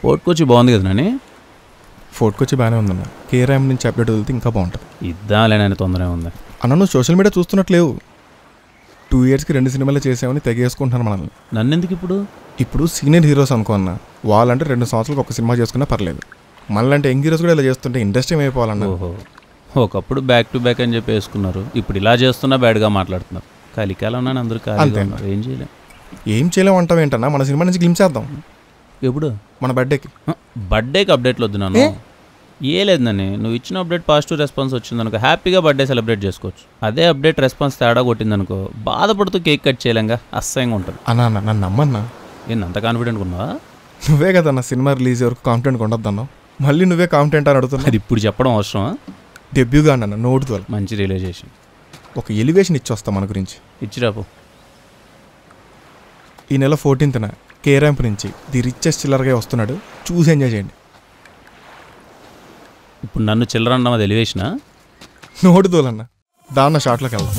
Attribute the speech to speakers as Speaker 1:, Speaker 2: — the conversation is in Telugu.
Speaker 1: ఫోర్ట్ కొచ్చి బాగుంది కదా నాని.
Speaker 2: ఫోర్ట్ కొచ్చి బాగానే ఉందన్న. కేఆర్ఎం నుంచి అప్డేట్ వదిలితే ఇంకా బాగుంటుంది.
Speaker 1: ఇద్దాలేనని తొందరగా ఉంది
Speaker 2: అన్న. నువ్వు సోషల్ మీడియా చూస్తున్నట్లేవు. 2 yearsకి 2 సినిమాలు చేసామని తెగేసుకుంటున్నాను మనల్ని.
Speaker 1: నన్ను ఎందుకు
Speaker 2: ఇప్పుడు సీనియర్ హీరోస్ అనుకో అన్న, వాళ్ళంటే 2 సంవత్సరాలకు ఒక సినిమా చేసుకున్నా పర్లేదు. మళ్ళీ యంగ్ హీరోస్ కూడా ఇలా చేస్తుంటే ఇండస్ట్రీ ఏమైపోవాలన్న.
Speaker 1: ఓహో, ఒకప్పుడు బ్యాక్ టు బ్యాక్ అని చెప్పి వేసుకున్నారు, ఇప్పుడు ఇలా చేస్తున్నా బ్యాడ్గా మాట్లాడుతున్నారు. కలికాలం అందరూ ఖాళీగా ఉన్నారు, ఏం చేయలేం.
Speaker 2: ఏం చేయలేము అంటావు ఏంటన్నా? మన సినిమా నుంచి గ్లిమ్స్ చేద్దాం.
Speaker 1: ఎప్పుడు?
Speaker 2: మన బర్త్డేకి.
Speaker 1: బర్త్డేకి అప్డేట్లు వద్దు నన్ను. ఏ లేదు నన్ను, నువ్వు ఇచ్చిన అప్డేట్ పాజిటివ్ రెస్పాన్స్ వచ్చిందనుకో హ్యాపీగా బర్త్డే సెలబ్రేట్ చేసుకోవచ్చు. అదే అప్డేట్ రెస్పాన్స్ తేడా కొట్టిందనుకో బాధపడుతూ కేక్ కట్ చేయలేంగా, అసహ్యంగా ఉంటుంది.
Speaker 2: అన్నా నన్ను నమ్మన్నా.
Speaker 1: నేను అంత కాన్ఫిడెంట్గా ఉన్నావా?
Speaker 2: నువ్వే కదన్నా సినిమా రిలీజ్ వరకు కాన్ఫిడెంట్గా ఉండొద్దన్నావు. మళ్ళీ నువ్వే కాన్ఫిడెంట్ అని అడుగుతున్నావు.
Speaker 1: అది ఇప్పుడు చెప్పడం అవసరమా?
Speaker 2: డెబ్యూగా అన్న నోటుతో
Speaker 1: మంచి రియలైజేషన్,
Speaker 2: ఒక ఎలివేషన్ ఇచ్చి వస్తాం మన గురించి.
Speaker 1: ఇచ్చిరాపు.
Speaker 2: ఈ నెల 14th కేరాంప్ నుంచి ది రిచెస్ట్ చిల్లరగా వస్తున్నాడు, చూసి ఎంజాయ్ చేయండి.
Speaker 1: ఇప్పుడు నన్ను చిల్లర అన్నది ఎలివేషనా?
Speaker 2: నోటుతోలన్నా. దాన్న షాట్లోకి వెళ్దాం.